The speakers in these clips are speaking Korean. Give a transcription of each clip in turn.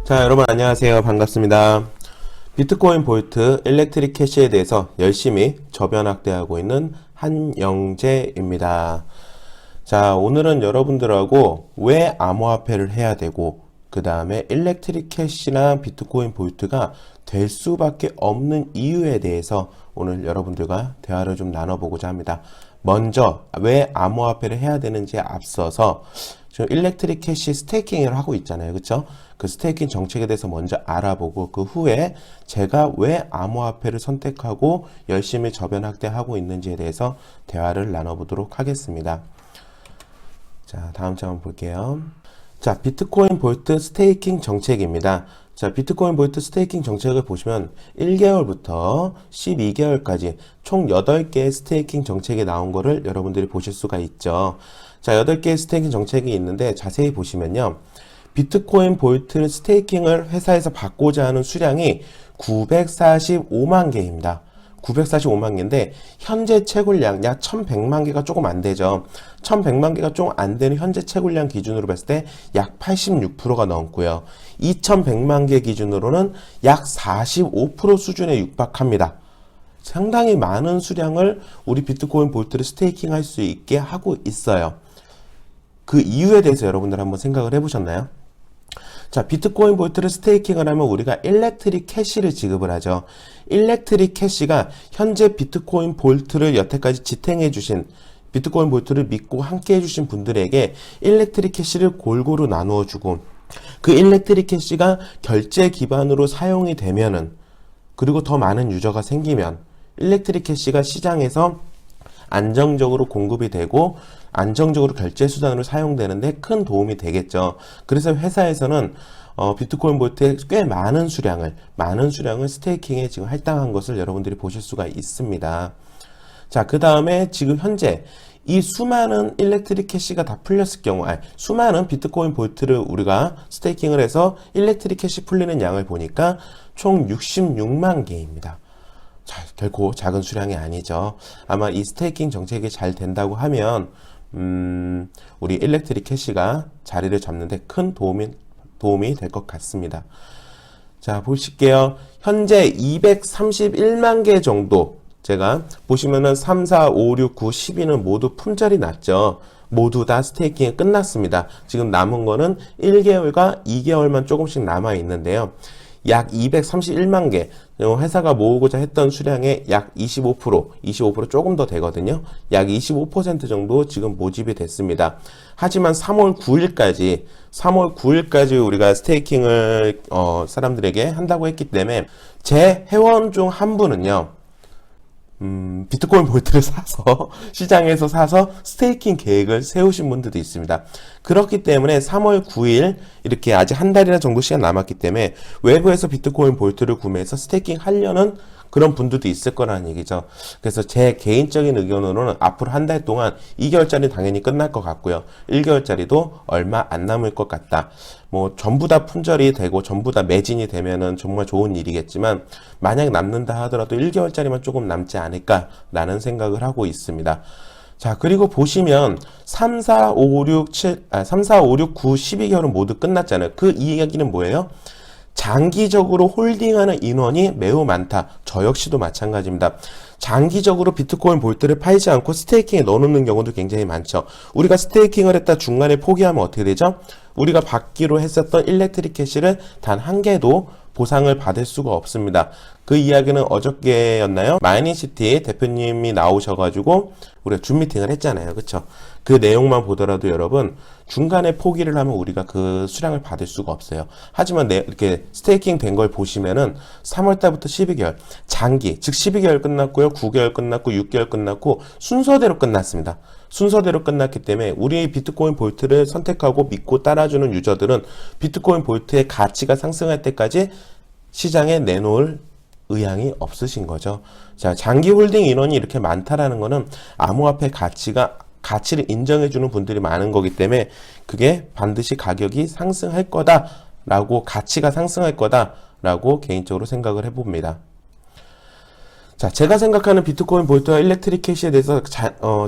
자, 여러분 안녕하세요. 반갑습니다. 비트코인 볼트 일렉트릭 캐시에 대해서 열심히 저변학대하고 있는 한영재입니다. 자, 오늘은 여러분들하고 왜 암호화폐를 해야 되고 그 다음에 일렉트릭 캐시나 비트코인 볼트가 될 수밖에 없는 이유에 대해서 오늘 여러분들과 대화를 좀 나눠보고자 합니다. 먼저 왜 암호화폐를 해야 되는지에 앞서서 지금 일렉트릭 캐시 스테이킹을 하고 있잖아요. 그쵸? 그 스테이킹 정책에 대해서 먼저 알아보고 그 후에 제가 왜 암호화폐를 선택하고 열심히 저변 확대하고 있는지에 대해서 대화를 나눠보도록 하겠습니다. 자, 다음 장 한번 볼게요. 자, 비트코인 볼트 스테이킹 정책입니다. 자, 비트코인 볼트 스테이킹 정책을 보시면 1개월부터 12개월까지 총 8개의 스테이킹 정책이 나온 거를 여러분들이 보실 수가 있죠. 자, 8개의 스테이킹 정책이 있는데 자세히 보시면요. 비트코인 볼트 스테이킹을 회사에서 받고자 하는 수량이 945만 개입니다. 945만 개인데 현재 채굴량 약 1100만 개가 조금 안 되죠. 1100만 개가 조금 안 되는 현재 채굴량 기준으로 봤을 때 약 86%가 넘고요. 2100만 개 기준으로는 약 45% 수준에 육박합니다. 상당히 많은 수량을 우리 비트코인 볼트를 스테이킹 할 수 있게 하고 있어요. 그 이유에 대해서 여러분들 한번 생각을 해보셨나요? 자, 비트코인 볼트를 스테이킹을 하면 우리가 일렉트릭 캐시를 지급을 하죠. 일렉트릭 캐시가 현재 비트코인 볼트를 여태까지 지탱해 주신 비트코인 볼트를 믿고 함께 해주신 분들에게 일렉트릭 캐시를 골고루 나누어 주고 그 일렉트릭 캐시가 결제 기반으로 사용이 되면은 그리고 더 많은 유저가 생기면 일렉트릭 캐시가 시장에서 안정적으로 공급이 되고 안정적으로 결제 수단으로 사용되는데 큰 도움이 되겠죠. 그래서 회사에서는 비트코인 볼트에 꽤 많은 수량을 스테이킹에 지금 할당한 것을 여러분들이 보실 수가 있습니다. 자, 그 다음에 지금 현재 이 수많은 일렉트릭 캐시가 다 풀렸을 경우, 수많은 비트코인 볼트를 우리가 스테이킹을 해서 일렉트릭 캐시 풀리는 양을 보니까 총 66만 개입니다. 자, 결코 작은 수량이 아니죠. 아마 이 스테이킹 정책이 잘 된다고 하면 우리 일렉트릭 캐시가 자리를 잡는데 큰 도움이 될 것 같습니다. 자, 보실게요. 현재 231만 개 정도 제가 보시면은 3, 4, 5, 6, 9, 10위는 모두 품절이 났죠. 모두 다 스테이킹이 끝났습니다. 지금 남은 거는 1개월과 2개월만 조금씩 남아 있는데요. 약 231만 개, 회사가 모으고자 했던 수량의 약 25% 조금 더 되거든요. 약 25% 정도 지금 모집이 됐습니다. 하지만 3월 9일까지 우리가 스테이킹을 사람들에게 한다고 했기 때문에 제 회원 중 한 분은요. 비트코인 볼트를 사서 시장에서 사서 스테이킹 계획을 세우신 분들도 있습니다. 그렇기 때문에 3월 9일 이렇게 아직 한 달이나 정도 시간 남았기 때문에 외부에서 비트코인 볼트를 구매해서 스테이킹 하려는 그런 분들도 있을 거라는 얘기죠. 그래서 제 개인적인 의견으로는 앞으로 한 달 동안 2개월짜리 당연히 끝날 것 같고요. 1개월짜리도 얼마 안 남을 것 같다. 뭐 전부 다 품절이 되고 전부 다 매진이 되면은 정말 좋은 일이겠지만 만약 남는다 하더라도 1개월짜리만 조금 남지 않을까라는 생각을 하고 있습니다. 자, 그리고 보시면 3, 4, 5, 6, 9, 12개월은 모두 끝났잖아요. 그 이야기는 뭐예요? 장기적으로 홀딩하는 인원이 매우 많다. 저 역시도 마찬가지입니다. 장기적으로 비트코인 볼트를 팔지 않고 스테이킹에 넣어놓는 경우도 굉장히 많죠. 우리가 스테이킹을 했다 중간에 포기하면 어떻게 되죠? 우리가 받기로 했었던 일렉트릭 캐시를 단 한 개도 보상을 받을 수가 없습니다. 그 이야기는 어저께였나요? 마이닝시티 대표님이 나오셔가지고 우리가 줌 미팅을 했잖아요. 그쵸? 그 내용만 보더라도 여러분 중간에 포기를 하면 우리가 그 수량을 받을 수가 없어요. 하지만 이렇게 스테이킹 된 걸 보시면은 3월달부터 12개월 장기, 즉 12개월 끝났고요. 9개월 끝났고 6개월 끝났고 순서대로 끝났습니다. 순서대로 끝났기 때문에 우리 비트코인 볼트를 선택하고 믿고 따라주는 유저들은 비트코인 볼트의 가치가 상승할 때까지 시장에 내놓을 의향이 없으신 거죠. 자, 장기 홀딩 인원이 이렇게 많다라는 거는 암호화폐 가치를 인정해주는 분들이 많은 거기 때문에 그게 반드시 가격이 상승할 거다라고, 가치가 상승할 거다라고 개인적으로 생각을 해봅니다. 자, 제가 생각하는 비트코인 볼트와 일렉트릭 캐시에 대해서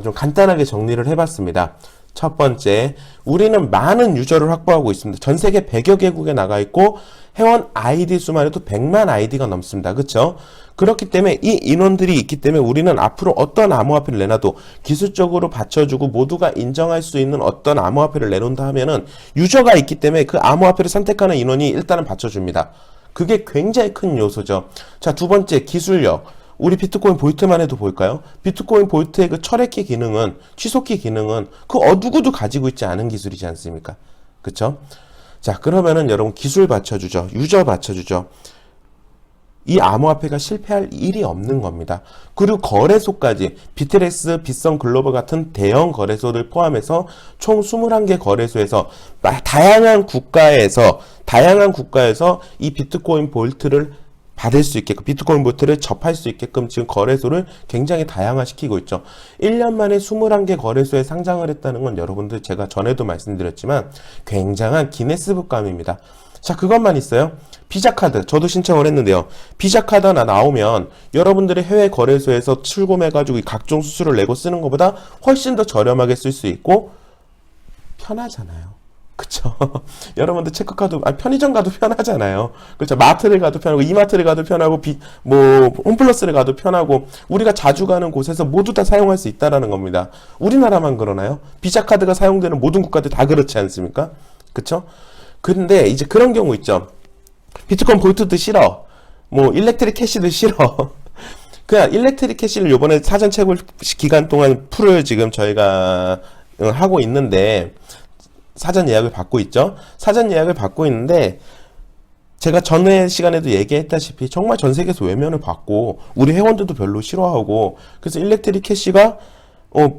좀 간단하게 정리를 해봤습니다. 첫 번째, 우리는 많은 유저를 확보하고 있습니다. 전 세계 100여 개국에 나가 있고 회원 아이디 수만 해도 100만 아이디가 넘습니다. 그렇죠? 그렇기 때문에 이 인원들이 있기 때문에 우리는 앞으로 어떤 암호화폐를 내놔도 기술적으로 받쳐주고 모두가 인정할 수 있는 어떤 암호화폐를 내놓는다 하면은 유저가 있기 때문에 그 암호화폐를 선택하는 인원이 일단은 받쳐줍니다. 그게 굉장히 큰 요소죠. 자, 두 번째, 기술력. 우리 비트코인 보이트만 해도 볼까요? 비트코인 보이트의 그 철회키 기능은, 취소키 기능은 그 누구도 가지고 있지 않은 기술이지 않습니까? 그쵸? 자, 그러면은 여러분 기술 받쳐주죠. 유저 받쳐주죠. 이 암호화폐가 실패할 일이 없는 겁니다. 그리고 거래소까지 비트렉스, 빗썸 글로벌 같은 대형 거래소를 포함해서 총 21개 거래소에서 다양한 국가에서 이 비트코인 볼트를 받을 수 있게끔, 비트코인 볼트를 접할 수 있게끔 지금 거래소를 굉장히 다양화시키고 있죠. 1년 만에 21개 거래소에 상장을 했다는 건 여러분들 제가 전에도 말씀드렸지만 굉장한 기네스북감입니다. 자, 그것만 있어요. 비자카드, 저도 신청을 했는데요. 비자카드 하나 나오면 여러분들의 해외 거래소에서 출금해가지고 각종 수수료를 내고 쓰는 것보다 훨씬 더 저렴하게 쓸 수 있고 편하잖아요. 그쵸? 여러분들 체크카드, 편의점 가도 편하잖아요. 그쵸? 마트를 가도 편하고, 이마트를 가도 편하고, 홈플러스를 가도 편하고, 우리가 자주 가는 곳에서 모두 다 사용할 수 있다라는 겁니다. 우리나라만 그러나요? 비자카드가 사용되는 모든 국가들 다 그렇지 않습니까? 그쵸? 근데 이제 그런 경우 있죠. 비트코인 볼트도 싫어. 일렉트릭 캐시도 싫어. 그냥 일렉트릭 캐시를 요번에 사전 채굴 기간 동안 풀을 지금 저희가 하고 있는데, 사전 예약을 받고 있죠. 사전 예약을 받고 있는데 제가 전에 시간에도 얘기했다시피 정말 전 세계에서 외면을 받고 우리 회원들도 별로 싫어하고 그래서 일렉트릭 캐시가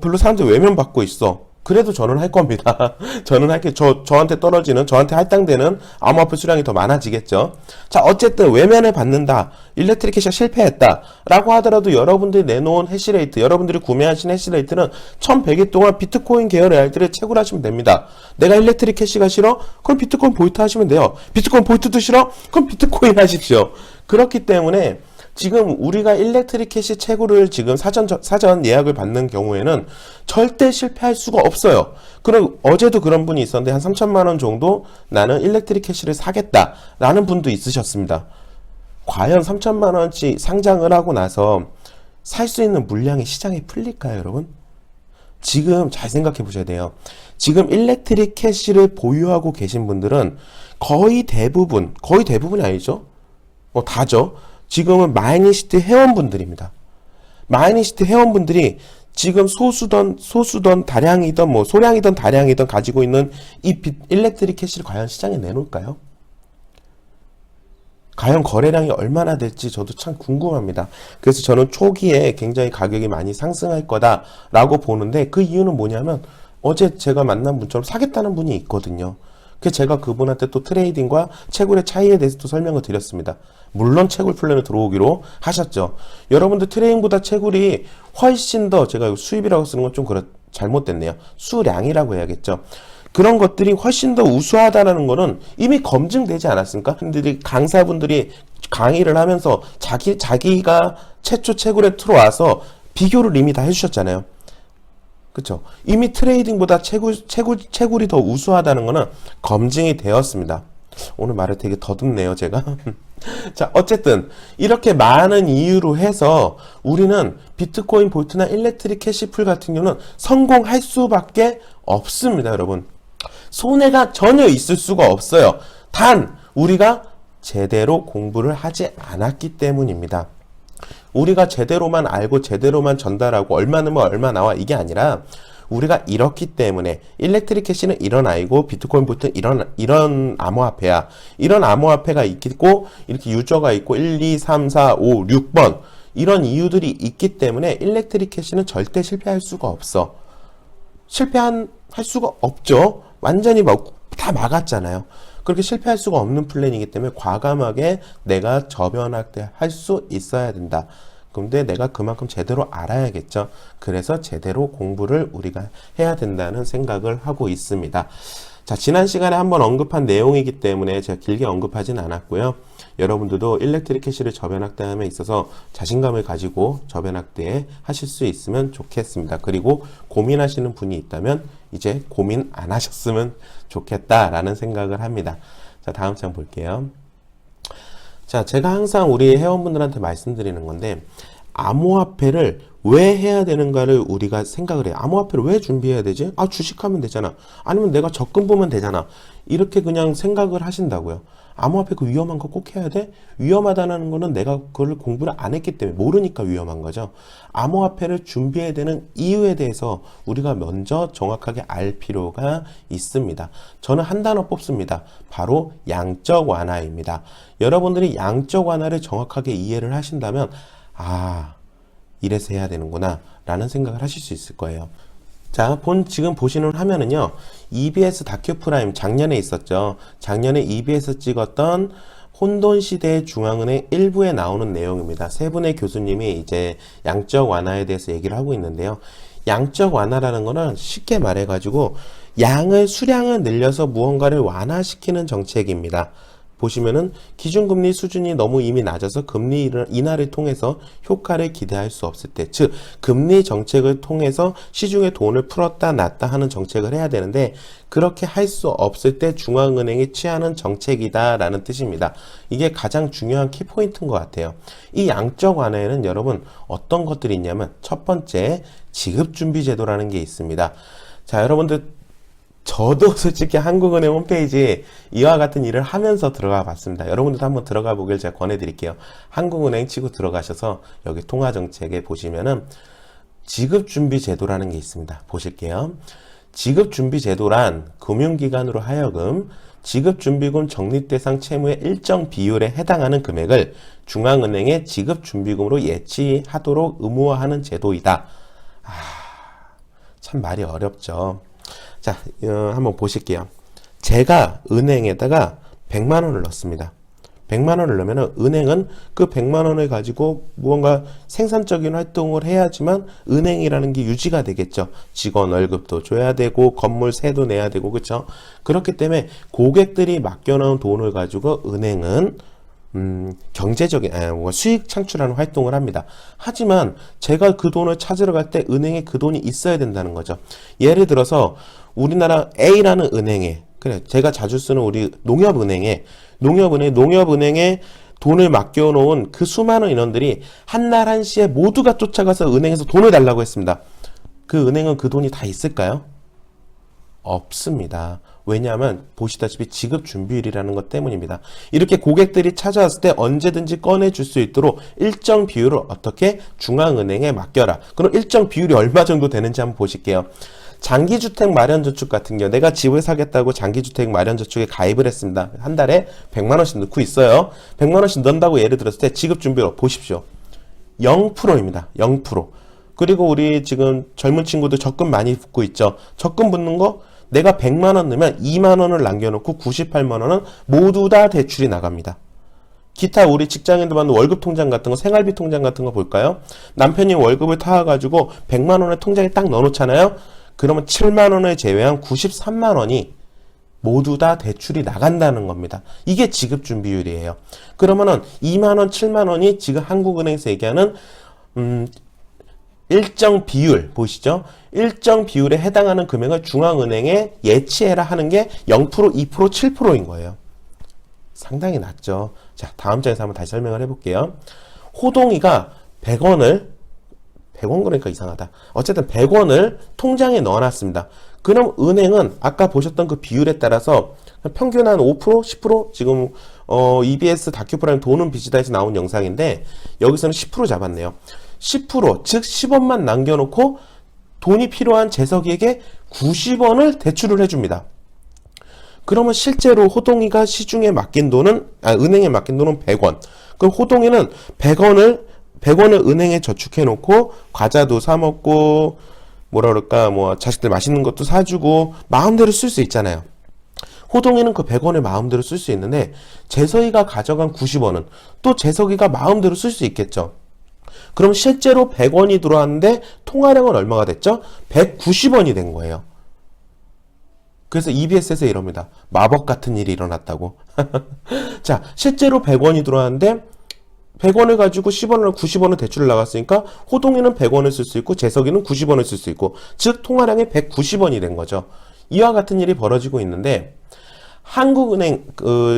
별로 사람들 외면받고 있어. 그래도 저는 할 겁니다. 저는 할게. 저한테 저한테 할당되는 암호화폐 수량이 더 많아지겠죠. 자, 어쨌든 외면을 받는다. 일렉트릭 캐시가 실패했다. 라고 하더라도 여러분들이 내놓은 해시레이트, 여러분들이 구매하신 해시레이트는 1100일 동안 비트코인 계열 AR들을 채굴하시면 됩니다. 내가 일렉트릭 캐시가 싫어? 그럼 비트코인 보이트 하시면 돼요. 비트코인 보이트도 싫어? 그럼 비트코인 하십시오. 그렇기 때문에 지금 우리가 일렉트릭 캐시 채굴을 지금 사전 예약을 받는 경우에는 절대 실패할 수가 없어요. 그럼 어제도 그런 분이 있었는데 한 3천만 원 정도 나는 일렉트릭 캐시를 사겠다라는 분도 있으셨습니다. 과연 3천만 원치 상장을 하고 나서 살 수 있는 물량이 시장에 풀릴까요, 여러분? 지금 잘 생각해 보셔야 돼요. 지금 일렉트릭 캐시를 보유하고 계신 분들은 거의 대부분이 아니죠? 다죠. 지금은 마이니시티 회원분들입니다. 마이니시티 회원분들이 지금 소수던 다량이던 소량이던 다량이던 가지고 있는 이 일렉트릭 캐시를 과연 시장에 내놓을까요? 과연 거래량이 얼마나 될지 저도 참 궁금합니다. 그래서 저는 초기에 굉장히 가격이 많이 상승할 거다라고 보는데 그 이유는 뭐냐면 어제 제가 만난 분처럼 사겠다는 분이 있거든요. 그래서 제가 그분한테 또 트레이딩과 채굴의 차이에 대해서 또 설명을 드렸습니다. 물론 채굴 플랜을 들어오기로 하셨죠. 여러분들 트레이딩보다 채굴이 훨씬 더, 제가 수입이라고 쓰는 건 좀 잘못됐네요. 수량이라고 해야겠죠. 그런 것들이 훨씬 더 우수하다는 거는 이미 검증되지 않았습니까? 강사분들이 강의를 하면서 자기가 최초 채굴에 들어와서 비교를 이미 다 해주셨잖아요. 그쵸? 이미 트레이딩보다 채굴이 더 우수하다는 거는 검증이 되었습니다. 오늘 말을 되게 더듬네요, 제가. 자, 어쨌든 이렇게 많은 이유로 해서 우리는 비트코인 볼트나 일렉트릭 캐시풀 같은 경우는 성공할 수밖에 없습니다, 여러분. 손해가 전혀 있을 수가 없어요. 단 우리가 제대로 공부를 하지 않았기 때문입니다. 우리가 제대로만 알고 제대로만 전달하고 얼마 넣으면 얼마 나와 이게 아니라 우리가 이렇기 때문에 일렉트릭 캐시는 이런 아이고 비트코인 볼트는 이런 암호화폐야. 이런 암호화폐가 있고 이렇게 유저가 있고 1, 2, 3, 4, 5, 6번 이런 이유들이 있기 때문에 일렉트릭 캐시는 절대 실패할 수가 없어. 할 수가 없죠. 완전히 다 막았잖아요. 그렇게 실패할 수가 없는 플랜이기 때문에 과감하게 내가 저변학대 할 수 있어야 된다. 근데 내가 그만큼 제대로 알아야겠죠. 그래서 제대로 공부를 우리가 해야 된다는 생각을 하고 있습니다. 자, 지난 시간에 한번 언급한 내용이기 때문에 제가 길게 언급하진 않았고요. 여러분들도 일렉트릭 캐시를 저변 확대함에 있어서 자신감을 가지고 저변 확대 하실 수 있으면 좋겠습니다. 그리고 고민하시는 분이 있다면 이제 고민 안 하셨으면 좋겠다라는 생각을 합니다. 자, 다음 장 볼게요. 자, 제가 항상 우리 회원분들한테 말씀드리는 건데, 암호화폐를 왜 해야 되는가를 우리가 생각을 해요. 암호화폐를 왜 준비해야 되지? 아, 주식하면 되잖아. 아니면 내가 적금 보면 되잖아. 이렇게 그냥 생각을 하신다고요. 암호화폐 그 위험한 거 꼭 해야 돼? 위험하다는 거는 내가 그걸 공부를 안 했기 때문에 모르니까 위험한 거죠. 암호화폐를 준비해야 되는 이유에 대해서 우리가 먼저 정확하게 알 필요가 있습니다. 저는 한 단어 뽑습니다. 바로 양적 완화입니다. 여러분들이 양적 완화를 정확하게 이해를 하신다면 아, 이래서 해야 되는구나 라는 생각을 하실 수 있을 거예요. 자, 지금 보시는 화면은요, EBS 다큐프라임 작년에 있었죠. 작년에 EBS 찍었던 혼돈시대의 중앙은행 1부에 나오는 내용입니다. 세 분의 교수님이 이제 양적 완화에 대해서 얘기를 하고 있는데요. 양적 완화라는 거는 쉽게 말해가지고 수량을 늘려서 무언가를 완화시키는 정책입니다. 보시면은 기준금리 수준이 너무 이미 낮아서 금리 인하를 통해서 효과를 기대할 수 없을 때, 즉 금리 정책을 통해서 시중에 돈을 풀었다 놨다 하는 정책을 해야 되는데 그렇게 할 수 없을 때 중앙은행이 취하는 정책이다라는 뜻입니다. 이게 가장 중요한 키포인트인 것 같아요. 이 양적 완화에는 여러분 어떤 것들이 있냐면 첫 번째 지급준비제도라는 게 있습니다. 자, 여러분들 저도 솔직히 한국은행 홈페이지에 이와 같은 일을 하면서 들어가 봤습니다. 여러분들도 한번 들어가 보길 제가 권해드릴게요. 한국은행 치고 들어가셔서 여기 통화정책에 보시면은 지급준비제도라는 게 있습니다. 보실게요. 지급준비제도란 금융기관으로 하여금 지급준비금 적립대상 채무의 일정 비율에 해당하는 금액을 중앙은행의 지급준비금으로 예치하도록 의무화하는 제도이다. 참 말이 어렵죠. 자, 한번 보실게요. 제가 은행에다가 100만 원을 넣습니다. 100만 원을 넣으면 은행은 그 100만 원을 가지고 무언가 생산적인 활동을 해야지만 은행이라는 게 유지가 되겠죠. 직원 월급도 줘야 되고 건물 세도 내야 되고 그렇죠. 그렇기 때문에 고객들이 맡겨놓은 돈을 가지고 은행은 경제적인 수익 창출하는 활동을 합니다. 하지만 제가 그 돈을 찾으러 갈 때 은행에 그 돈이 있어야 된다는 거죠. 예를 들어서 우리나라 A라는 은행에, 그래 제가 자주 쓰는 우리 농협은행에 돈을 맡겨놓은 그 수많은 인원들이 한날 한시에 모두가 쫓아가서 은행에서 돈을 달라고 했습니다. 그 은행은 그 돈이 다 있을까요? 없습니다. 왜냐하면 보시다시피 지급준비율이라는 것 때문입니다. 이렇게 고객들이 찾아왔을 때 언제든지 꺼내줄 수 있도록 일정 비율을 어떻게 중앙은행에 맡겨라. 그럼 일정 비율이 얼마 정도 되는지 한번 보실게요. 장기주택 마련저축 같은 경우 내가 집을 사겠다고 장기주택 마련저축에 가입을 했습니다. 한 달에 100만 원씩 넣고 있어요. 100만 원씩 넣는다고 예를 들었을 때 지급준비율 보십시오. 0%입니다. 0%. 그리고 우리 지금 젊은 친구들 적금 많이 붙고 있죠. 적금 붙는 거 내가 100만 원 넣으면 2만 원을 남겨놓고 98만 원은 모두 다 대출이 나갑니다. 기타 우리 직장인들 받는 월급 통장 같은 거, 생활비 통장 같은 거 볼까요? 남편이 월급을 타와가지고 100만 원을 통장에 딱 넣어놓잖아요. 그러면 7만 원을 제외한 93만 원이 모두 다 대출이 나간다는 겁니다. 이게 지급준비율이에요. 그러면은 2만 원, 7만 원이 지금 한국은행에서 얘기하는 일정 비율 보시죠. 일정 비율에 해당하는 금액을 중앙은행에 예치해라 하는 게 0%, 2%, 7%인 거예요. 상당히 낮죠. 자, 다음 장에서 한번 다시 설명을 해볼게요. 호동이가 100원 그러니까 이상하다. 어쨌든 100원을 통장에 넣어놨습니다. 그럼 은행은 아까 보셨던 그 비율에 따라서 평균 한 5%, 10% 지금 EBS 다큐프라임 돈은 빚이다에서 나온 영상인데 여기서는 10% 잡았네요. 10%, 즉 10원만 남겨놓고 돈이 필요한 재석이에게 90원을 대출을 해줍니다. 그러면 실제로 호동이가 시중에 맡긴 돈은, 은행에 맡긴 돈은 100원. 그럼 호동이는 100원을 은행에 저축해놓고 과자도 사먹고, 자식들 맛있는 것도 사주고, 마음대로 쓸 수 있잖아요. 호동이는 그 100원을 마음대로 쓸 수 있는데, 재석이가 가져간 90원은 또 재석이가 마음대로 쓸 수 있겠죠. 그럼 실제로 100원이 들어왔는데 통화량은 얼마가 됐죠? 190원이 된 거예요. 그래서 EBS에서 이럽니다. 마법 같은 일이 일어났다고. 자, 실제로 100원이 들어왔는데 100원을 가지고 10원을 90원을 대출을 나갔으니까 호동이는 100원을 쓸 수 있고 재석이는 90원을 쓸 수 있고, 즉 통화량이 190원이 된 거죠. 이와 같은 일이 벌어지고 있는데, 한국은행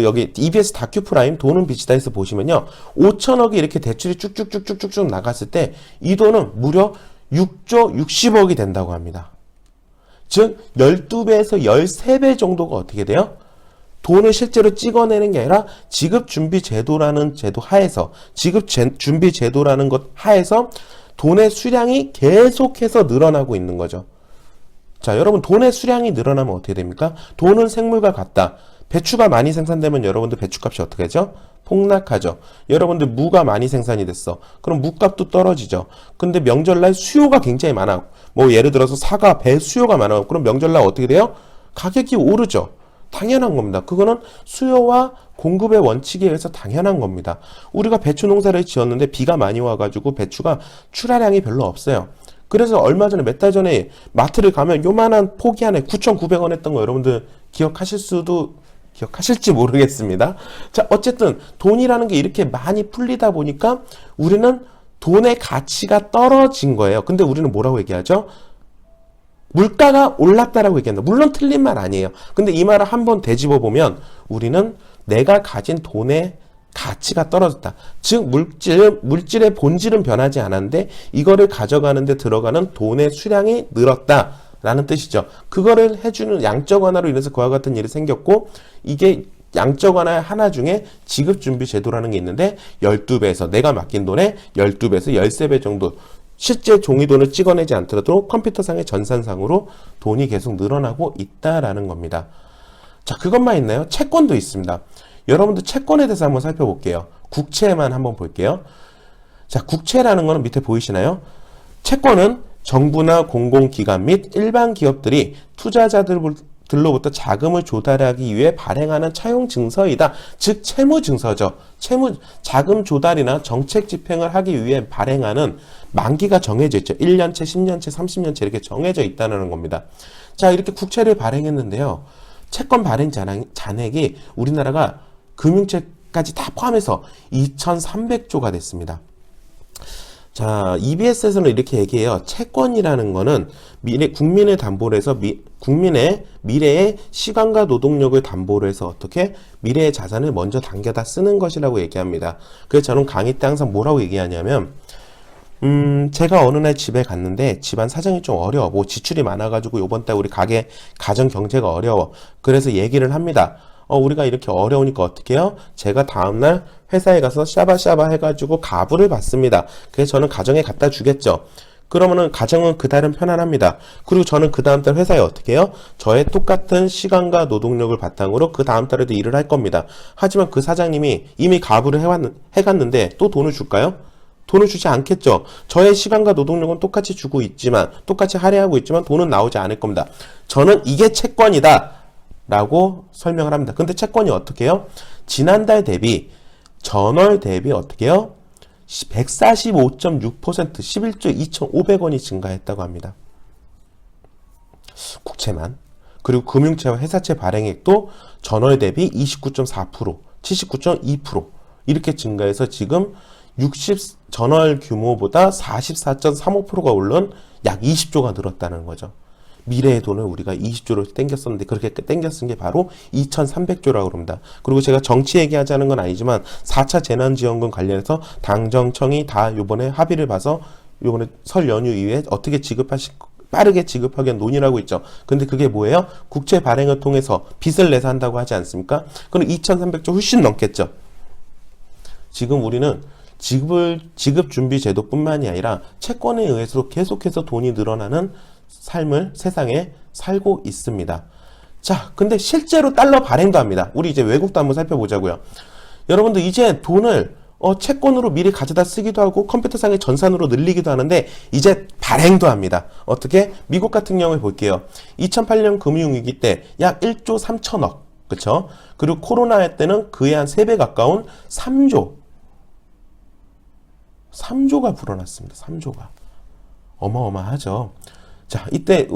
여기 EBS 다큐프라임 돈은 빚이다에서 보시면요, 5천억이 이렇게 대출이 쭉쭉쭉쭉쭉 나갔을 때 이 돈은 무려 6조 60억이 된다고 합니다. 즉 12배에서 13배 정도가 어떻게 돼요? 돈을 실제로 찍어내는 게 아니라 지급준비제도라는 제도 하에서, 지급준비제도라는 것 하에서 돈의 수량이 계속해서 늘어나고 있는 거죠. 자, 여러분, 돈의 수량이 늘어나면 어떻게 됩니까? 돈은 생물과 같다. 배추가 많이 생산되면 여러분들 배추값이 어떻게 되죠? 폭락하죠. 여러분들 무가 많이 생산이 됐어. 그럼 무값도 떨어지죠. 근데 명절날 수요가 굉장히 많아. 뭐 예를 들어서 사과, 배 수요가 많아. 그럼 명절날 어떻게 돼요? 가격이 오르죠. 당연한 겁니다. 그거는 수요와 공급의 원칙에 의해서 당연한 겁니다. 우리가 배추 농사를 지었는데 비가 많이 와가지고 배추가 출하량이 별로 없어요. 그래서 얼마 전에 몇 달 전에 마트를 가면 요만한 포기 안에 9,900원 했던 거 여러분들 기억하실지 모르겠습니다. 자, 어쨌든 돈이라는 게 이렇게 많이 풀리다 보니까 우리는 돈의 가치가 떨어진 거예요. 근데 우리는 뭐라고 얘기하죠? 물가가 올랐다라고 얘기한다. 물론 틀린 말 아니에요. 근데 이 말을 한번 되짚어 보면 우리는 내가 가진 돈의 가치가 떨어졌다. 즉 물질의 본질은 변하지 않았는데 이거를 가져가는데 들어가는 돈의 수량이 늘었다라는 뜻이죠. 그거를 해주는 양적 완화로 인해서 그와 같은 일이 생겼고, 이게 양적 완화의 하나 중에 지급준비제도라는 게 있는데 12배에서 내가 맡긴 돈의 12배에서 13배 정도, 실제 종이돈을 찍어내지 않더라도 컴퓨터상의 전산상으로 돈이 계속 늘어나고 있다라는 겁니다. 자, 그것만 있나요? 채권도 있습니다. 여러분들 채권에 대해서 한번 살펴볼게요. 국채만 한번 볼게요. 자, 국채라는 거는 밑에 보이시나요? 채권은 정부나 공공기관 및 일반 기업들이 투자자들로부터 자금을 조달하기 위해 발행하는 차용 증서이다. 즉 채무 증서죠. 자금 조달이나 정책 집행을 하기 위해 발행하는 만기가 정해져 있죠. 1년채, 10년채, 30년채 이렇게 정해져 있다는 겁니다. 자, 이렇게 국채를 발행했는데요. 채권 발행 잔액이 우리나라가 금융채까지 다 포함해서 2,300조가 됐습니다. 자, EBS에서는 이렇게 얘기해요. 채권이라는 거는 국민을 담보로 해서 국민의 미래의 시간과 노동력을 담보로 해서 어떻게 미래의 자산을 먼저 당겨다 쓰는 것이라고 얘기합니다. 그래서 저는 강의 때 항상 뭐라고 얘기하냐면, 제가 어느 날 집에 갔는데 집안 사정이 좀 어려워. 뭐 지출이 많아가지고 요번 달 우리 가정 경제가 어려워. 그래서 얘기를 합니다. 우리가 이렇게 어려우니까 어떻게 해요? 제가 다음날 회사에 가서 샤바샤바 해가지고 가부를 받습니다. 그래서 저는 가정에 갖다 주겠죠. 그러면은 가정은 그달은 편안합니다. 그리고 저는 그 다음 달 회사에 어떻게 해요? 저의 똑같은 시간과 노동력을 바탕으로 그 다음 달에도 일을 할 겁니다. 하지만 그 사장님이 이미 가부를 해갔는데 또 돈을 줄까요? 돈을 주지 않겠죠. 저의 시간과 노동력은 똑같이 주고 있지만, 똑같이 할애하고 있지만 돈은 나오지 않을 겁니다. 저는 이게 채권이다 라고 설명을 합니다. 근데 채권이 어떻게 해요? 지난달 대비, 전월 대비 어떻게 해요? 145.6% 11조 2,500원이 증가했다고 합니다. 국채만. 그리고 금융채와 회사채 발행액도 전월 대비 29.4%, 79.2% 이렇게 증가해서 지금 전월 규모보다 44.35%가 오른 약 20조가 늘었다는 거죠. 미래의 돈을 우리가 20조로 땡겼었는데 그렇게 땡겼은 게 바로 2,300조라고 합니다. 그리고 제가 정치 얘기하자는 건 아니지만 4차 재난지원금 관련해서 당정청이 다 요번에 합의를 봐서 요번에 설 연휴 이후에 어떻게 빠르게 지급하기 위한 논의를 있죠. 근데 그게 뭐예요? 국채 발행을 통해서 빚을 내서 한다고 하지 않습니까? 그럼 2,300조 훨씬 넘겠죠. 지금 우리는 지급준비제도뿐만이 아니라 채권에 의해서 계속해서 돈이 늘어나는 삶을 세상에 살고 있습니다. 자, 근데 실제로 달러 발행도 합니다. 우리 이제 외국도 한번 살펴보자고요. 여러분들 이제 돈을 채권으로 미리 가져다 쓰기도 하고 컴퓨터상의 전산으로 늘리기도 하는데 이제 발행도 합니다. 어떻게? 미국 같은 경우에 볼게요. 2008년 금융위기 때 약 1조 3천억, 그쵸? 그리고 코로나 때는 그에 한 3배 가까운 3조가 불어났습니다. 3조가. 어마어마하죠. 자, 이때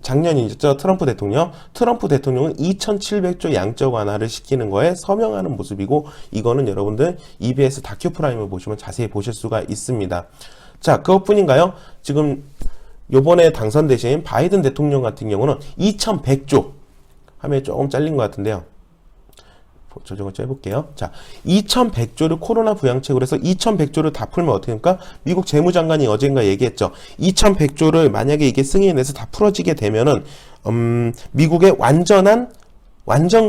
작년이죠. 트럼프 대통령. 트럼프 대통령은 2,700조 양적 완화를 시키는 거에 서명하는 모습이고, 이거는 여러분들 EBS 다큐프라임을 보시면 자세히 보실 수가 있습니다. 자, 그것뿐인가요? 지금 요번에 당선되신 바이든 대통령 같은 경우는 2,100조, 화면이 조금 잘린 것 같은데요. 조정을 좀 해볼게요. 자, 2,100조를 코로나 부양책으로 해서 2,100조를 다 풀면 어떻게 됩니까? 미국 재무장관이 어젠가 얘기했죠. 2,100조를 만약에 이게 승인해서 다 풀어지게 되면은 미국의 완전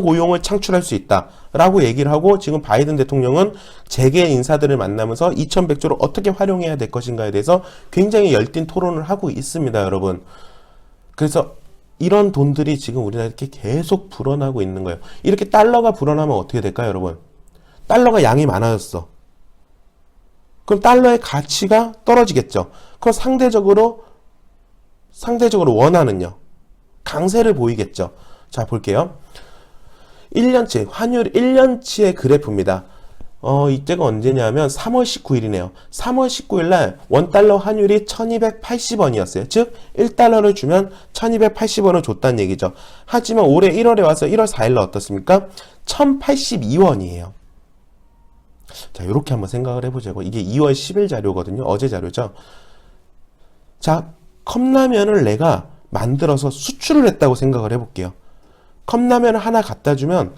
고용을 창출할 수 있다라고 얘기를 하고, 지금 바이든 대통령은 재계 인사들을 만나면서 2,100조를 어떻게 활용해야 될 것인가에 대해서 굉장히 열띤 토론을 하고 있습니다, 여러분. 그래서 이런 돈들이 지금 우리나라에 이렇게 계속 불어나고 있는 거예요. 이렇게 달러가 불어나면 어떻게 될까요, 여러분? 달러가 양이 많아졌어. 그럼 달러의 가치가 떨어지겠죠. 그럼 상대적으로 원화는요, 강세를 보이겠죠. 자, 볼게요. 1년치, 환율 1년치의 그래프입니다. 이때가 언제냐면 3월 19일이네요. 3월 19일 날 원달러 환율이 1280원이었어요. 즉 1달러를 주면 1280원을 줬다는 얘기죠. 하지만 올해 1월에 와서 1월 4일 날 어떻습니까? 1082원이에요. 자, 이렇게 한번 생각을 해보자고. 이게 2월 10일 자료거든요. 어제 자료죠. 자, 컵라면을 내가 만들어서 수출을 했다고 생각을 해볼게요. 컵라면을 하나 갖다 주면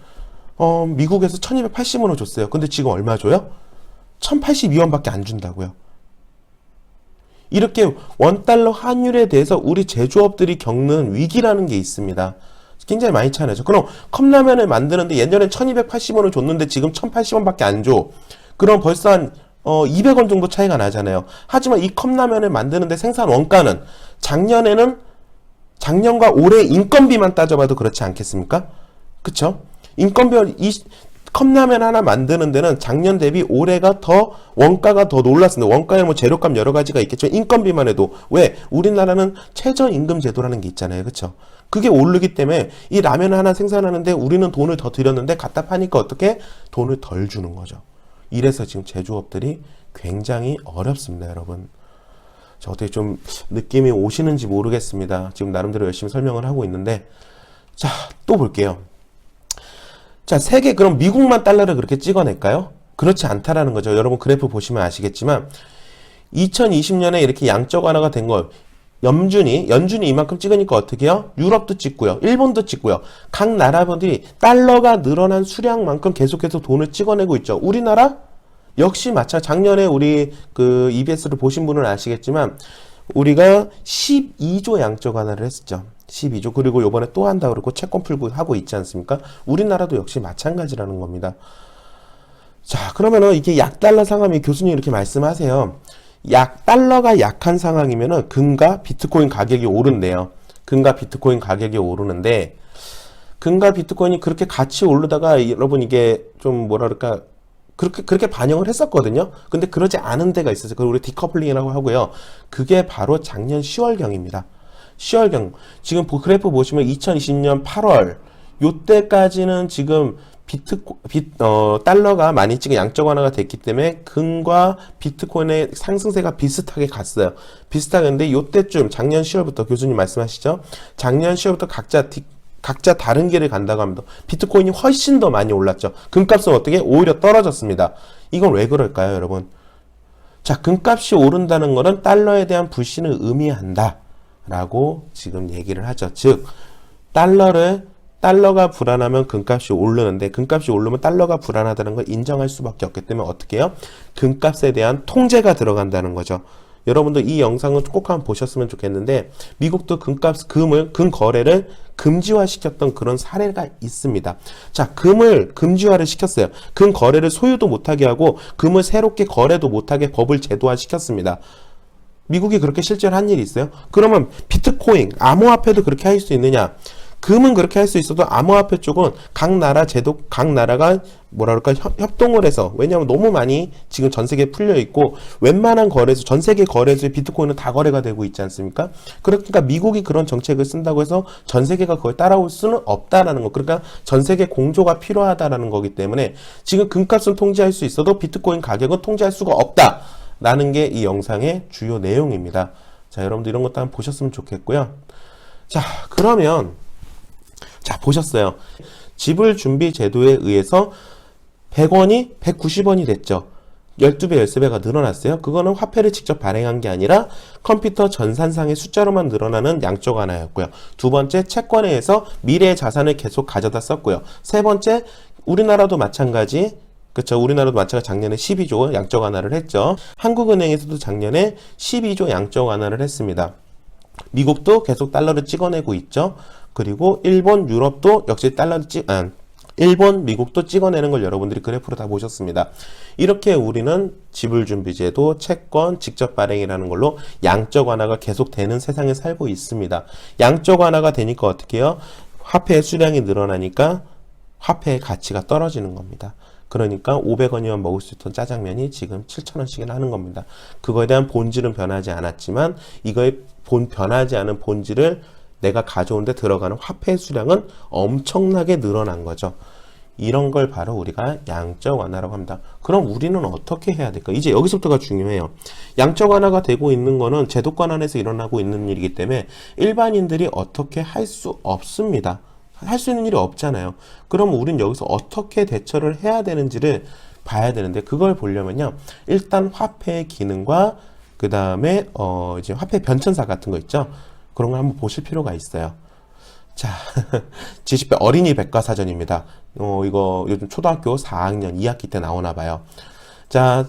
미국에서 1280원을 줬어요. 근데 지금 얼마 줘요? 1082원밖에 안 준다고요. 이렇게 원달러 환율에 대해서 우리 제조업들이 겪는 위기라는 게 있습니다. 굉장히 많이 차이나죠. 그럼 컵라면을 만드는데 예전엔 1280원을 줬는데 지금 1080원밖에 안 줘. 그럼 벌써 한 200원 정도 차이가 나잖아요. 하지만 이 컵라면을 만드는데 생산 원가는 작년과 올해 인건비만 따져봐도 그렇지 않겠습니까? 그쵸? 인건비, 이 컵라면 하나 만드는 데는 작년 대비 올해가 더 원가가 더 놀랐습니다. 원가에 뭐 재료값 여러 가지가 있겠죠. 인건비만 해도. 왜? 우리나라는 최저임금 제도라는 게 있잖아요. 그쵸? 그게 오르기 때문에 이 라면 하나 생산하는데 우리는 돈을 더 들였는데 갖다 파니까 어떻게? 돈을 덜 주는 거죠. 이래서 지금 제조업들이 굉장히 어렵습니다, 여러분. 자, 어떻게 좀 느낌이 오시는지 모르겠습니다. 지금 나름대로 열심히 설명을 하고 있는데, 자, 또 볼게요. 자, 세계, 그럼 미국만 달러를 그렇게 찍어낼까요? 그렇지 않다라는 거죠. 여러분 그래프 보시면 아시겠지만 2020년에 이렇게 양적 완화가 된 걸 연준이 이만큼 찍으니까 어떻게 해요? 유럽도 찍고요. 일본도 찍고요. 각 나라분들이 달러가 늘어난 수량만큼 계속해서 돈을 찍어내고 있죠. 우리나라? 역시 마찬가지. 작년에 우리 그 EBS를 보신 분은 아시겠지만 우리가 12조 양적 완화를 했었죠. 12조. 그리고 요번에 또 한다 그러고 채권 풀고 하고 있지 않습니까? 우리나라도 역시 마찬가지라는 겁니다. 자, 그러면은 이게 약달러 상황이 교수님 이렇게 말씀하세요. 달러가 약한 상황이면은 금과 비트코인 가격이 오른대요. 금과 비트코인 가격이 오르는데, 금과 비트코인이 그렇게 같이 오르다가 여러분 이게 좀 뭐라 그럴까, 그렇게 반영을 했었거든요. 근데 그러지 않은 데가 있었어요. 그걸 우리 디커플링이라고 하고요. 그게 바로 작년 10월경입니다. 10월경. 지금 그래프 보시면 2020년 8월 요때까지는 지금 달러가 많이 찍은 양적 완화가 됐기 때문에 금과 비트코인의 상승세가 비슷하게 갔어요. 비슷하게 했는데 요때쯤 작년 10월부터 교수님 말씀하시죠. 작년 10월부터 각자 다른 길을 간다고 합니다. 비트코인이 훨씬 더 많이 올랐죠. 금값은 어떻게? 오히려 떨어졌습니다. 이건 왜 그럴까요, 여러분? 자, 금값이 오른다는 것은 달러에 대한 불신을 의미한다 라고 지금 얘기를 하죠. 즉, 달러가 불안하면 금값이 오르는데, 금값이 오르면 달러가 불안하다는 걸 인정할 수밖에 없기 때문에 어떻게 해요? 금값에 대한 통제가 들어간다는 거죠. 여러분들 이 영상을 꼭 한번 보셨으면 좋겠는데, 미국도 금 거래를 금지화 시켰던 그런 사례가 있습니다. 자, 금을 금지화를 시켰어요. 금 거래를 소유도 못하게 하고, 금을 새롭게 거래도 못하게 법을 제도화 시켰습니다. 미국이 그렇게 실제로 한 일이 있어요? 그러면 비트코인, 암호화폐도 그렇게 할 수 있느냐? 금은 그렇게 할 수 있어도 암호화폐 쪽은 각 나라가 뭐라 그럴까 협동을 해서, 왜냐하면 너무 많이 지금 전 세계에 풀려 있고 웬만한 거래소, 전 세계 거래소에 비트코인은 다 거래가 되고 있지 않습니까? 그러니까 미국이 그런 정책을 쓴다고 해서 전 세계가 그걸 따라올 수는 없다라는 거. 그러니까 전 세계 공조가 필요하다라는 거기 때문에 지금 금값은 통제할 수 있어도 비트코인 가격은 통제할 수가 없다라는 게 이 영상의 주요 내용입니다. 자, 여러분들 이런 것도 한번 보셨으면 좋겠고요. 자, 그러면 자, 보셨어요. 지불 준비 제도에 의해서 100원이 190원이 됐죠. 12배, 13배가 늘어났어요. 그거는 화폐를 직접 발행한 게 아니라 컴퓨터 전산상의 숫자로만 늘어나는 양적 완화였고요. 두 번째, 채권에 의해서 미래의 자산을 계속 가져다 썼고요. 세 번째, 우리나라도 마찬가지, 그쵸. 우리나라도 마찬가지 작년에 12조 양적 완화를 했죠. 한국은행에서도 작년에 12조 양적 완화를 했습니다. 미국도 계속 달러를 찍어내고 있죠. 그리고 일본, 유럽도 역시 달러를 일본, 미국도 찍어내는 걸 여러분들이 그래프로 다 보셨습니다. 이렇게 우리는 지불준비제도, 채권, 직접 발행이라는 걸로 양적 완화가 계속 되는 세상에 살고 있습니다. 양적 완화가 되니까 어떻게 해요? 화폐의 수량이 늘어나니까 화폐의 가치가 떨어지는 겁니다. 그러니까 500원이면 먹을 수 있던 짜장면이 지금 7,000원씩이나 하는 겁니다. 그거에 대한 본질은 변하지 않았지만 이거의 변하지 않은 본질을 내가 가져오는데 들어가는 화폐의 수량은 엄청나게 늘어난 거죠. 이런 걸 바로 우리가 양적 완화라고 합니다. 그럼 우리는 어떻게 해야 될까? 이제 여기서부터가 중요해요. 양적 완화가 되고 있는 거는 제도권 안에서 일어나고 있는 일이기 때문에 일반인들이 어떻게 할 수 없습니다. 할 수 있는 일이 없잖아요. 그럼 우린 여기서 어떻게 대처를 해야 되는지를 봐야 되는데, 그걸 보려면요, 일단 화폐의 기능과 그 다음에 이제 화폐 변천사 같은 거 있죠. 그런 걸 한번 보실 필요가 있어요. 자, 지식배 어린이 백과사전입니다. 이거 요즘 초등학교 4학년 2학기 때 나오나 봐요. 자,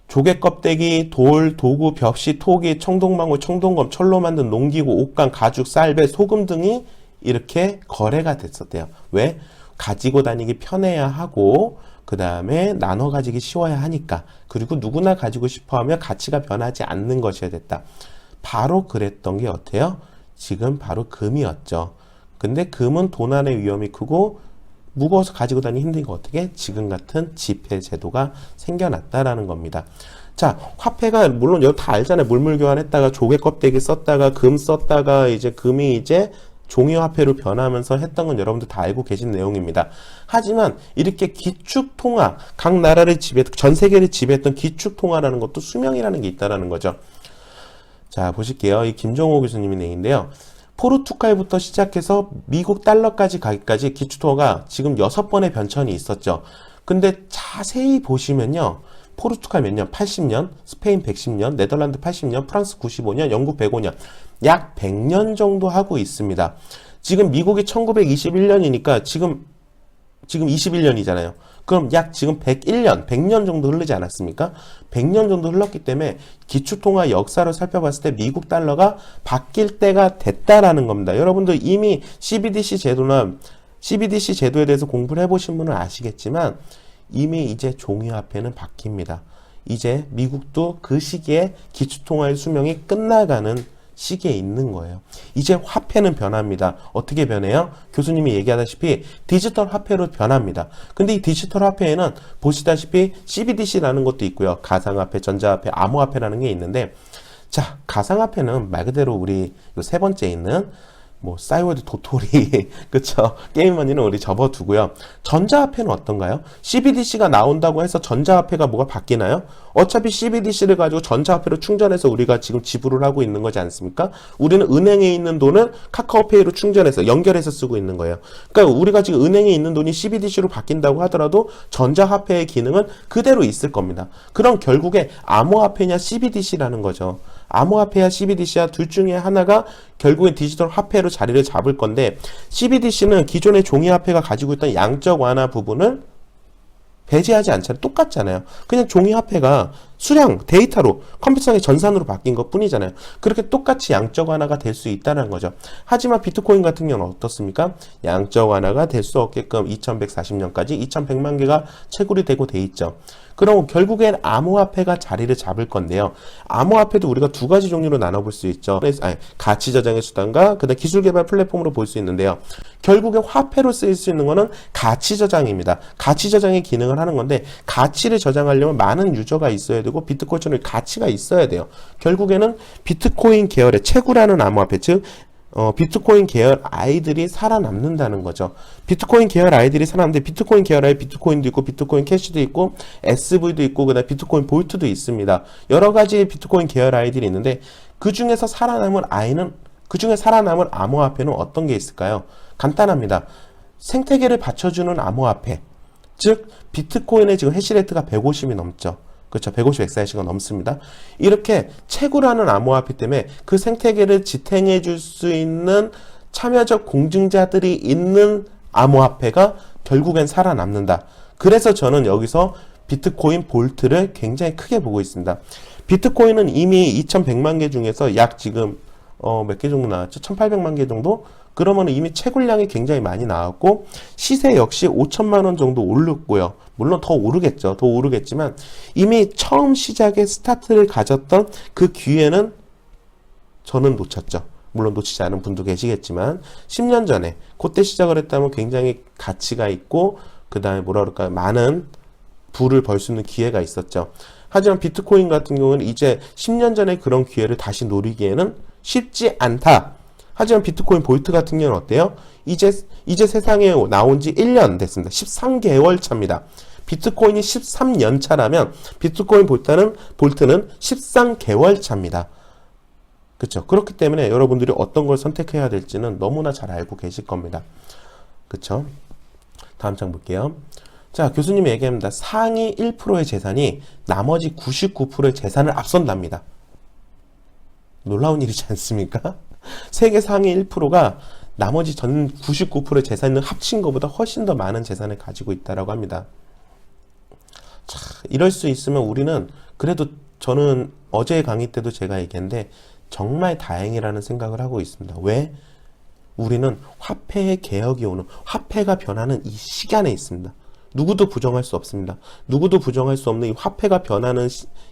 조개 껍데기, 돌, 도구, 벽시, 토기, 청동망울, 청동검, 철로 만든 농기구, 옷감, 가죽, 쌀배, 소금 등이 이렇게 거래가 됐었대요. 왜? 가지고 다니기 편해야 하고, 그 다음에 나눠 가지기 쉬워야 하니까, 그리고 누구나 가지고 싶어 하면 가치가 변하지 않는 것이어야 됐다. 바로 그랬던 게 어때요? 지금 바로 금이었죠. 근데 금은 도난의 위험이 크고 무거워서 가지고 다니기 힘드니까 어떻게? 지금 같은 지폐 제도가 생겨났다라는 겁니다. 자, 화폐가 물론 여기 다 알잖아요. 물물 교환했다가 조개 껍데기 썼다가 금 썼다가 이제 금이 이제 종이 화폐로 변하면서 했던 건 여러분들 다 알고 계신 내용입니다. 하지만 이렇게 기축 통화, 각 나라를 전 세계를 지배했던 기축 통화라는 것도 수명이라는 게 있다라는 거죠. 자, 보실게요. 이 김정호 교수님의 내용인데요. 포르투갈부터 시작해서 미국 달러까지 가기까지 기축통화가 지금 6번의 변천이 있었죠. 근데 자세히 보시면요. 포르투갈 몇 년? 80년, 스페인 110년, 네덜란드 80년, 프랑스 95년, 영국 105년. 약 100년 정도 하고 있습니다. 지금 미국이 1921년이니까 지금 21년이잖아요. 그럼 약 지금 100년 정도 흐르지 않았습니까? 100년 정도 흘렀기 때문에 기축통화 역사를 살펴봤을 때 미국 달러가 바뀔 때가 됐다라는 겁니다. 여러분들 이미 CBDC 제도에 대해서 공부를 해보신 분은 아시겠지만 이미 이제 종이화폐는 바뀝니다. 이제 미국도 그 시기에 기축통화의 수명이 끝나가는 시기에 있는 거예요. 이제 화폐는 변합니다. 어떻게 변해요? 교수님이 얘기하다시피 디지털 화폐로 변합니다. 근데 이 디지털 화폐에는 보시다시피 CBDC라는 것도 있고요. 가상화폐, 전자화폐, 암호화폐라는 게 있는데, 자, 가상화폐는 말 그대로 우리 세 번째 있는 싸이월드 도토리, 그쵸? 게임머니는 우리 접어두고요. 전자화폐는 어떤가요? CBDC가 나온다고 해서 전자화폐가 뭐가 바뀌나요? 어차피 CBDC를 가지고 전자화폐로 충전해서 우리가 지금 지불을 하고 있는 거지 않습니까? 우리는 은행에 있는 돈을 카카오페이로 충전해서 연결해서 쓰고 있는 거예요. 그러니까 우리가 지금 은행에 있는 돈이 CBDC로 바뀐다고 하더라도 전자화폐의 기능은 그대로 있을 겁니다. 그럼 결국에 암호화폐냐 CBDC라는 거죠. 암호화폐와 CBDC와 둘 중에 하나가 결국엔 디지털 화폐로 자리를 잡을 건데, CBDC는 기존의 종이화폐가 가지고 있던 양적 완화 부분을 배제하지 않잖아요. 똑같잖아요. 그냥 종이화폐가 수량, 데이터로 컴퓨터상의 전산으로 바뀐 것 뿐이잖아요. 그렇게 똑같이 양적 완화가 될 수 있다는 거죠. 하지만 비트코인 같은 경우는 어떻습니까? 양적 완화가 될 수 없게끔 2140년까지 2100만 개가 채굴이 되고 돼 있죠. 그럼 결국엔 암호화폐가 자리를 잡을 건데요. 암호화폐도 우리가 두 가지 종류로 나눠볼 수 있죠. 가치 저장의 수단과 그다음 기술 개발 플랫폼으로 볼 수 있는데요. 결국에 화폐로 쓰일 수 있는 거는 가치 저장입니다. 가치 저장의 기능을 하는 건데, 가치를 저장하려면 많은 유저가 있어야 되고 비트코인처럼 가치가 있어야 돼요. 결국에는 비트코인 계열의 채굴하는 암호화폐, 즉 비트코인 계열 아이들이 살아남는다는 거죠. 비트코인 계열 아이들이 살아남는데, 비트코인 계열 아이 비트코인도 있고 비트코인 캐시도 있고 SV도 있고 그다음에 비트코인 볼트도 있습니다. 여러 가지 비트코인 계열 아이들이 있는데, 그 중에서 살아남을 암호화폐는 어떤 게 있을까요? 간단합니다. 생태계를 받쳐주는 암호화폐. 즉, 비트코인의 지금 해시레이트가 150이 넘죠. 그렇죠. 150엑사이시가 넘습니다. 이렇게 채굴하는 암호화폐 때문에 그 생태계를 지탱해 줄 수 있는 참여적 공증자들이 있는 암호화폐가 결국엔 살아남는다. 그래서 저는 여기서 비트코인 볼트를 굉장히 크게 보고 있습니다. 비트코인은 이미 2100만 개 중에서 약 지금 몇 개 정도 나왔죠? 1800만 개 정도? 그러면 이미 채굴량이 굉장히 많이 나왔고 시세 역시 5천만 원 정도 오르고요. 물론 더 오르겠죠. 더 오르겠지만 이미 처음 시작에 스타트를 가졌던 그 기회는 저는 놓쳤죠. 물론 놓치지 않은 분도 계시겠지만 10년 전에 그때 시작을 했다면 굉장히 가치가 있고 그 다음에 뭐라 그럴까요? 많은 부를 벌 수 있는 기회가 있었죠. 하지만 비트코인 같은 경우는 이제 10년 전에 그런 기회를 다시 노리기에는 쉽지 않다. 하지만 비트코인 볼트 같은 경우는 어때요? 이제 세상에 나온 지 1년 됐습니다. 13개월 차입니다. 비트코인이 13년 차라면 비트코인 볼트는 13개월 차입니다. 그렇죠? 그렇기 때문에 여러분들이 어떤 걸 선택해야 될지는 너무나 잘 알고 계실 겁니다. 그렇죠? 다음 장 볼게요. 자, 교수님이 얘기합니다. 상위 1%의 재산이 나머지 99%의 재산을 앞선답니다. 놀라운 일이지 않습니까? 세계 상위 1%가 나머지 전 99%의 재산을 합친 것보다 훨씬 더 많은 재산을 가지고 있다고 합니다. 자, 이럴 수 있으면 우리는 그래도 저는 어제 강의 때도 제가 얘기했는데 정말 다행이라는 생각을 하고 있습니다. 왜? 우리는 화폐의 개혁이 오는, 화폐가 변하는 이 시간에 있습니다. 누구도 부정할 수 없습니다. 누구도 부정할 수 없는 이 화폐가 변하는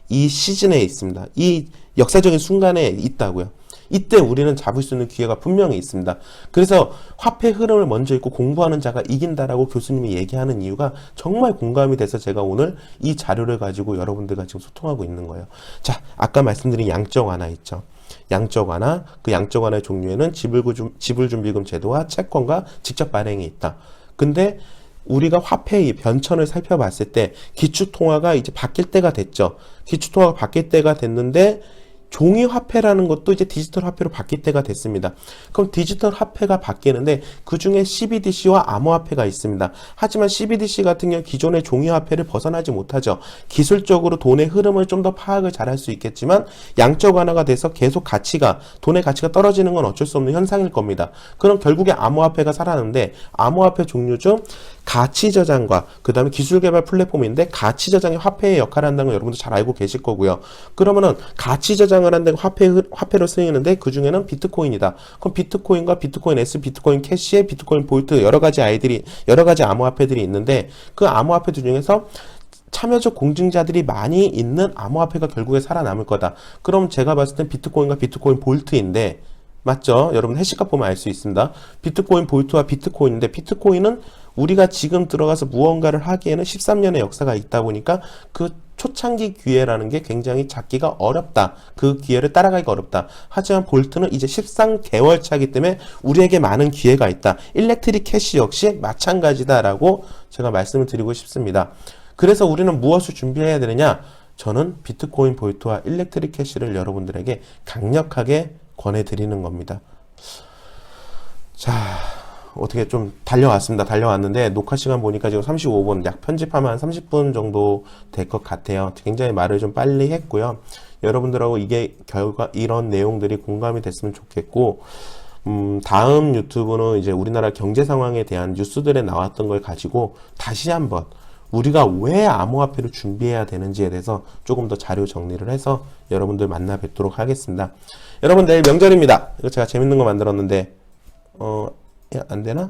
이 시즌에 있습니다. 이 역사적인 순간에 있다고요. 이때 우리는 잡을 수 있는 기회가 분명히 있습니다. 그래서 화폐 흐름을 먼저 읽고 공부하는 자가 이긴다라고 교수님이 얘기하는 이유가 정말 공감이 돼서 제가 오늘 이 자료를 가지고 여러분들과 지금 소통하고 있는 거예요. 자, 아까 말씀드린 양적 완화 있죠. 양적 완화, 그 양적 완화의 종류에는 지불준비금 제도와 채권과 직접 발행이 있다. 근데 우리가 화폐의 변천을 살펴봤을 때 기축통화가 이제 바뀔 때가 됐죠. 기축통화가 바뀔 때가 됐는데 종이 화폐라는 것도 이제 디지털 화폐로 바뀔 때가 됐습니다. 그럼 디지털 화폐가 바뀌는데 그 중에 CBDC와 암호화폐가 있습니다. 하지만 CBDC 같은 경우 기존의 종이 화폐를 벗어나지 못하죠. 기술적으로 돈의 흐름을 좀 더 파악을 잘할 수 있겠지만 양적 완화가 돼서 계속 돈의 가치가 떨어지는 건 어쩔 수 없는 현상일 겁니다. 그럼 결국에 암호화폐가 살아나는데 암호화폐 종류 중 가치 저장과 그 다음에 기술 개발 플랫폼인데 가치 저장이 화폐의 역할을 한다는 건 여러분도 잘 알고 계실 거고요. 그러면은 가치 저장을 한다는 화폐로 쓰이는데 그 중에는 비트코인이다. 그럼 비트코인과 비트코인 S, 비트코인 캐시, 비트코인 볼트 여러 가지 암호화폐들이 있는데 그 암호화폐 중에서 참여적 공증자들이 많이 있는 암호화폐가 결국에 살아남을 거다. 그럼 제가 봤을 땐 비트코인과 비트코인 볼트인데 맞죠? 여러분 해시값 보면 알 수 있습니다. 비트코인 볼트와 비트코인인데 비트코인은 우리가 지금 들어가서 무언가를 하기에는 13년의 역사가 있다 보니까 그 초창기 기회라는 게 굉장히 잡기가 어렵다. 그 기회를 따라가기가 어렵다. 하지만 볼트는 이제 13개월 차이기 때문에 우리에게 많은 기회가 있다. 일렉트릭 캐시 역시 마찬가지다라고 제가 말씀을 드리고 싶습니다. 그래서 우리는 무엇을 준비해야 되느냐? 저는 비트코인 볼트와 일렉트릭 캐시를 여러분들에게 강력하게 권해드리는 겁니다. 자, 어떻게 좀 달려왔는데 녹화 시간 보니까 지금 35분, 약 편집하면 한 30분 정도 될 것 같아요. 굉장히 말을 좀 빨리 했고요. 여러분들하고 이게 이런 내용들이 공감이 됐으면 좋겠고, 다음 유튜브는 이제 우리나라 경제 상황에 대한 뉴스들에 나왔던 걸 가지고 다시 한번 우리가 왜 암호화폐를 준비해야 되는지에 대해서 조금 더 자료 정리를 해서 여러분들 만나 뵙도록 하겠습니다. 여러분 내일 명절입니다. 이거 제가 재밌는 거 만들었는데 안 되나?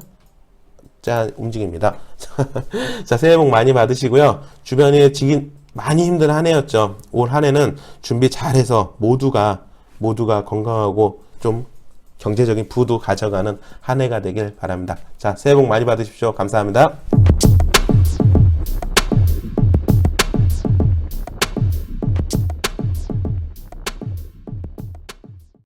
자, 움직입니다. 자, 새해 복 많이 받으시고요. 주변에 많이 힘든 한 해였죠. 올 한 해는 준비 잘해서 모두가 건강하고 좀 경제적인 부도 가져가는 한 해가 되길 바랍니다. 자, 새해 복 많이 받으십시오. 감사합니다.